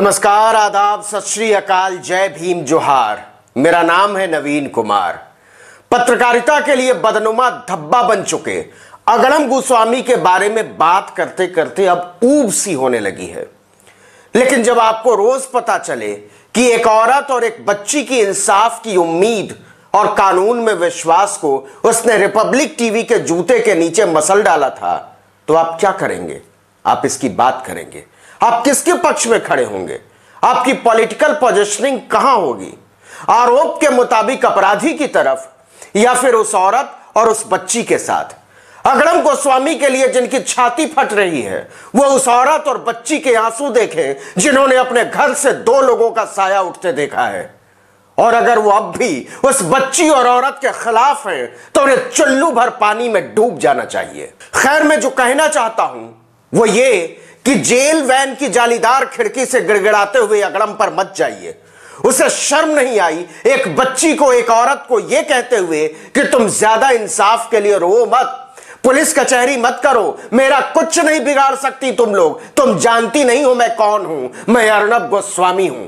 नमस्कार, आदाब, सत श्री अकाल, जय भीम, जोहार। मेरा नाम है नवीन कुमार। पत्रकारिता के लिए बदनुमा धब्बा बन चुके अगड़म गोस्वामी के बारे में बात करते करते अब ऊब सी होने लगी है। लेकिन जब आपको रोज पता चले कि एक औरत और एक बच्ची की इंसाफ की उम्मीद और कानून में विश्वास को उसने रिपब्लिक टीवी के जूते के नीचे मसल डाला था, तो आप क्या करेंगे? आप इसकी बात करेंगे? आप किसके पक्ष में खड़े होंगे? आपकी पॉलिटिकल पोजीशनिंग कहां होगी? आरोप के मुताबिक अपराधी की तरफ या फिर उस औरत और उस बच्ची के साथ? अगड़म गोस्वामी के लिए जिनकी छाती फट रही है, वो उस औरत और बच्ची के आंसू देखें जिन्होंने अपने घर से 2 लोगों का साया उठते देखा है। और अगर वो अब भी उस बच्ची और औरत के खिलाफ हैं, तो उन्हें चुल्लू भर पानी में डूब जाना चाहिए। खैर, मैं जो कहना चाहता हूं वो ये कि जेल वैन की जालीदार खिड़की से गिड़गिड़ाते हुए अगड़म पर मत जाइए। उसे शर्म नहीं आई एक बच्ची को, एक औरत को यह कहते हुए कि तुम ज्यादा इंसाफ के लिए रो मत, पुलिस कचहरी मत करो, मेरा कुछ नहीं बिगाड़ सकती तुम लोग, तुम जानती नहीं हो मैं कौन हूं, मैं अर्नब गोस्वामी हूं।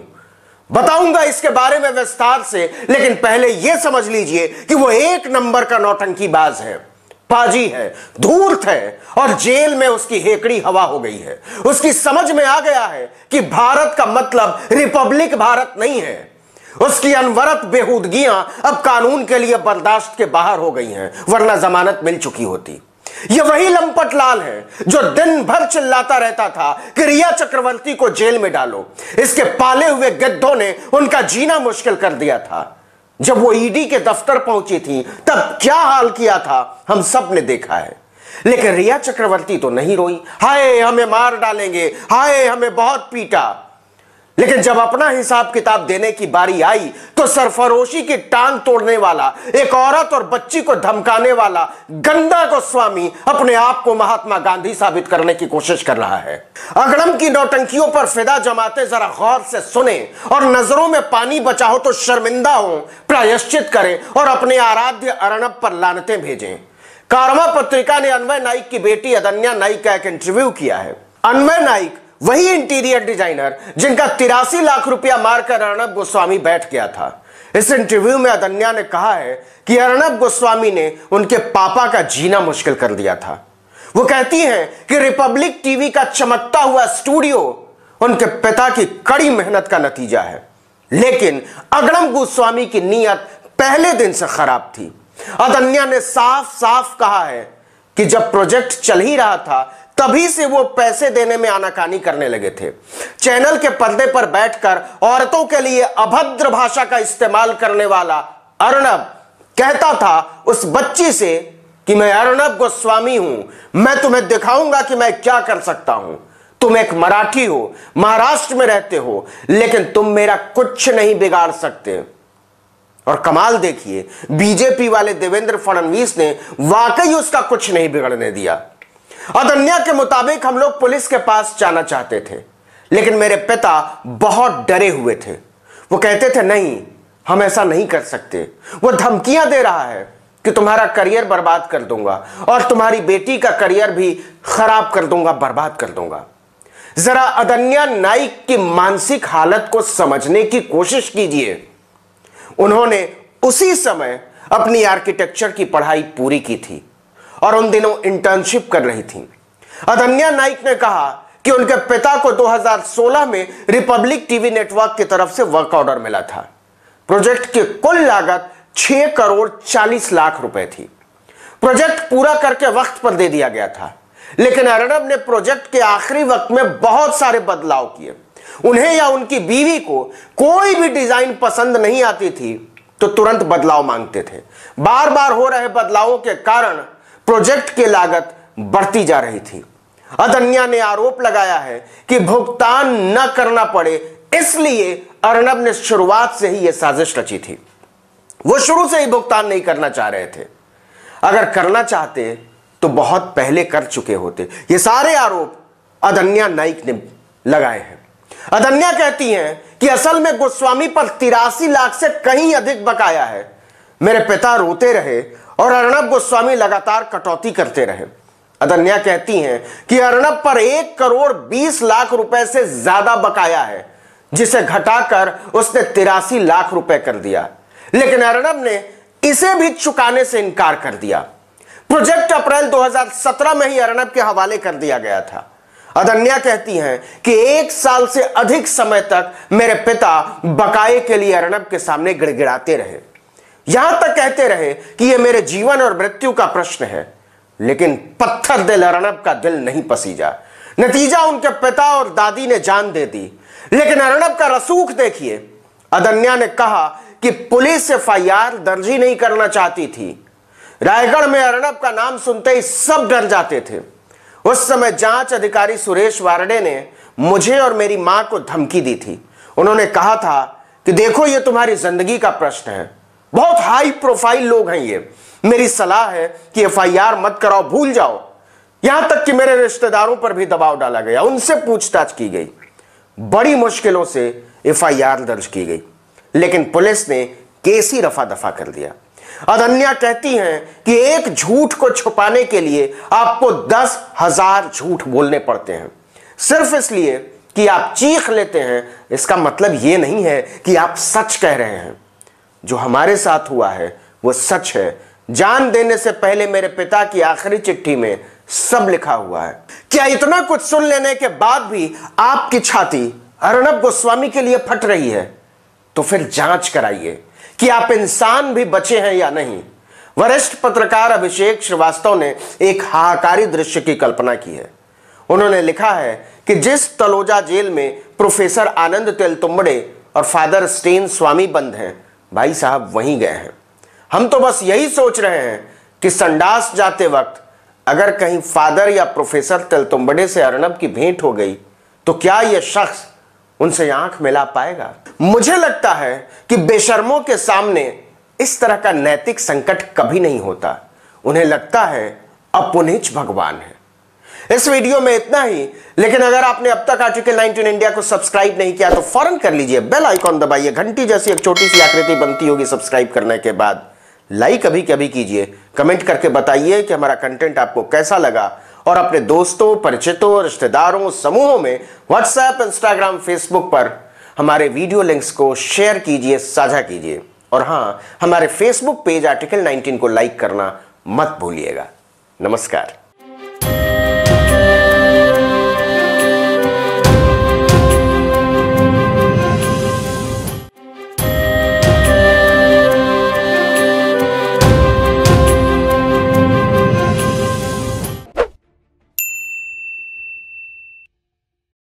बताऊंगा इसके बारे में विस्तार से, लेकिन पहले यह समझ लीजिए कि वो एक नंबर का नौटंकीबाज है, पाजी है, धूर्त है और जेल में उसकी हेकड़ी हवा हो गई है। उसकी समझ में आ गया है कि भारत का मतलब रिपब्लिक भारत नहीं है। उसकी अनवरत बेहूदगियां अब कानून के लिए बर्दाश्त के बाहर हो गई हैं, वरना जमानत मिल चुकी होती। यह वही लंपट लाल है जो दिन भर चिल्लाता रहता था कि रिया चक्रवर्ती को जेल में डालो। इसके पाले हुए गिद्धों ने उनका जीना मुश्किल कर दिया था। जब वो ईडी के दफ्तर पहुंची थी तब क्या हाल किया था हम सब ने देखा है। लेकिन रिया चक्रवर्ती तो नहीं रोई, हाय हमें मार डालेंगे, हाय हमें बहुत पीटा। लेकिन जब अपना हिसाब किताब देने की बारी आई तो सरफरोशी की टांग तोड़ने वाला, एक औरत और बच्ची को धमकाने वाला गंदा गोस्वामी अपने आप को महात्मा गांधी साबित करने की कोशिश कर रहा है। अगड़म की नौटंकियों पर फिदा जमाते जरा गौर से सुने और नजरों में पानी बचा हो तो शर्मिंदा हो, प्रायश्चित करें और अपने आराध्य अर्नब पर लानतें भेजें। कारमा पत्रिका ने अन्वय नाइक की बेटी अदन्या नाइक का एक इंटरव्यू किया है। अन्वय नाइक वही इंटीरियर डिजाइनर जिनका 83 लाख रुपया मारकर अर्नब गोस्वामी बैठ गया था। इस इंटरव्यू में अदन्या ने कहा है कि अर्नब गोस्वामी ने उनके पापा का जीना मुश्किल कर दिया था। वो कहती हैं कि रिपब्लिक टीवी का चमकता हुआ स्टूडियो उनके पिता की कड़ी मेहनत का नतीजा है। लेकिन अगड़म गोस्वामी की नीयत पहले दिन से खराब थी। अदन्या ने साफ साफ कहा है कि जब प्रोजेक्ट चल ही रहा था तभी से वो पैसे देने में आनाकानी करने लगे थे। चैनल के पर्दे पर बैठकर औरतों के लिए अभद्र भाषा का इस्तेमाल करने वाला अर्नब कहता था उस बच्ची से कि मैं अर्नब गोस्वामी हूं, मैं तुम्हें दिखाऊंगा कि मैं क्या कर सकता हूं। तुम एक मराठी हो, महाराष्ट्र में रहते हो, लेकिन तुम मेरा कुछ नहीं बिगाड़ सकते। और कमाल देखिए, बीजेपी वाले देवेंद्र फडणवीस ने वाकई उसका कुछ नहीं बिगड़ने दिया। अदन्या के मुताबिक हम लोग पुलिस के पास जाना चाहते थे, लेकिन मेरे पिता बहुत डरे हुए थे। वो कहते थे नहीं, हम ऐसा नहीं कर सकते। वो धमकियां दे रहा है कि तुम्हारा करियर बर्बाद कर दूंगा और तुम्हारी बेटी का करियर भी खराब कर दूंगा, बर्बाद कर दूंगा। जरा अदन्या नाइक की मानसिक हालत को समझने की कोशिश कीजिए। उन्होंने उसी समय अपनी आर्किटेक्चर की पढ़ाई पूरी की थी और उन दिनों इंटर्नशिप कर रही थी। अदन्या नाइक ने कहा कि उनके पिता को 2016 में रिपब्लिक टीवी नेटवर्क की तरफ से वर्क ऑर्डर मिला था। प्रोजेक्ट की कुल लागत 6 करोड़ 40 लाख रुपए थी। प्रोजेक्ट पूरा करके वक्त पर दे दिया गया था, लेकिन अर्नब ने प्रोजेक्ट के आखिरी वक्त में बहुत सारे बदलाव किए। उन्हें या उनकी बीवी को कोई भी डिजाइन पसंद नहीं आती थी तो तुरंत बदलाव मांगते थे। बार बार हो रहे बदलावों के कारण प्रोजेक्ट की लागत बढ़ती जा रही थी। अदन्या ने आरोप लगाया है कि भुगतान न करना पड़े, इसलिए अर्नब ने शुरुआत से ही यह साजिश रची थी। वो शुरू से ही भुगतान नहीं करना चाह रहे थे। अगर करना चाहते तो बहुत पहले कर चुके होते। ये सारे आरोप अदन्या नाइक ने लगाए हैं। अदन्या कहती हैं कि असल में गोस्वामी पर 83 लाख से कहीं अधिक बकाया है। मेरे पिता रोते रहे और अर्नब गोस्वामी लगातार कटौती करते रहे। अदन्या कहती हैं कि अर्नब पर 1 करोड़ 20 लाख रुपए से ज्यादा बकाया है। जिसे घटाकर उसने 83 लाख रुपए कर दिया, लेकिन अर्नब ने इसे भी चुकाने से इनकार कर दिया। प्रोजेक्ट अप्रैल 2017 में ही अर्नब के हवाले कर दिया गया था। अदन्या कहती हैं कि 1 साल से अधिक समय तक मेरे पिता बकाये के लिए अर्नब के सामने गिड़गिड़ाते रहे, यहां तक कहते रहे कि यह मेरे जीवन और मृत्यु का प्रश्न है, लेकिन पत्थर दिल अर्नब का दिल नहीं पसीजा। नतीजा उनके पिता और दादी ने जान दे दी, लेकिन अर्नब का रसूख देखिए। अदन्या ने कहा कि पुलिस एफआईआर दर्ज ही नहीं करना चाहती थी। रायगढ़ में अर्नब का नाम सुनते ही सब डर जाते थे। उस समय जांच अधिकारी सुरेश वारडे ने मुझे और मेरी मां को धमकी दी थी। उन्होंने कहा था कि देखो, ये तुम्हारी जिंदगी का प्रश्न है, बहुत हाई प्रोफाइल लोग हैं ये, मेरी सलाह है कि एफआईआर मत कराओ, भूल जाओ। यहां तक कि मेरे रिश्तेदारों पर भी दबाव डाला गया, उनसे पूछताछ की गई, बड़ी मुश्किलों से एफआईआर दर्ज की गई, लेकिन पुलिस ने केस ही रफा दफा कर दिया। अदन्या कहती हैं कि एक झूठ को छुपाने के लिए आपको 10,000 झूठ बोलने पड़ते हैं, सिर्फ इसलिए कि आप चीख लेते हैं। इसका मतलब यह नहीं है कि आप सच कह रहे हैं। जो हमारे साथ हुआ है वो सच है। जान देने से पहले मेरे पिता की आखिरी चिट्ठी में सब लिखा हुआ है। क्या इतना कुछ सुन लेने के बाद भी आपकी छाती अर्नब गोस्वामी के लिए फट रही है? तो फिर जांच कराइए कि आप इंसान भी बचे हैं या नहीं। वरिष्ठ पत्रकार अभिषेक श्रीवास्तव ने एक हाहाकारी दृश्य की कल्पना की है। उन्होंने लिखा है कि जिस तलोजा जेल में प्रोफेसर आनंद तेलतुंबड़े और फादर स्टेन स्वामी बंद हैं, भाई साहब वहीं गए हैं। हम तो बस यही सोच रहे हैं कि संडास जाते वक्त अगर कहीं फादर या प्रोफेसर तेलतुंबड़े से अर्नब की भेंट हो गई तो क्या यह शख्स उनसे आंख मिला पाएगा? मुझे लगता है कि बेशर्मों के सामने इस तरह का नैतिक संकट कभी नहीं होता। उन्हें लगता है अपुनिच भगवान है। इस वीडियो में इतना ही, लेकिन अगर आपने अब तक आर्टिकल 19 इंडिया को सब्सक्राइब नहीं किया तो फौरन कर लीजिए, बेल आइकॉन दबाइए, घंटी जैसी एक छोटी सी आकृति बनती होगी सब्सक्राइब करने के बाद। लाइक अभी कभी कीजिए, कमेंट करके बताइए कि हमारा कंटेंट आपको कैसा लगा, और अपने दोस्तों, परिचितों, रिश्तेदारों, समूहों में व्हाट्सएप, इंस्टाग्राम, फेसबुक पर हमारे वीडियो लिंक्स को शेयर कीजिए, साझा कीजिए। और हां, हमारे फेसबुक पेज आर्टिकल 19 को लाइक करना मत भूलिएगा। नमस्कार।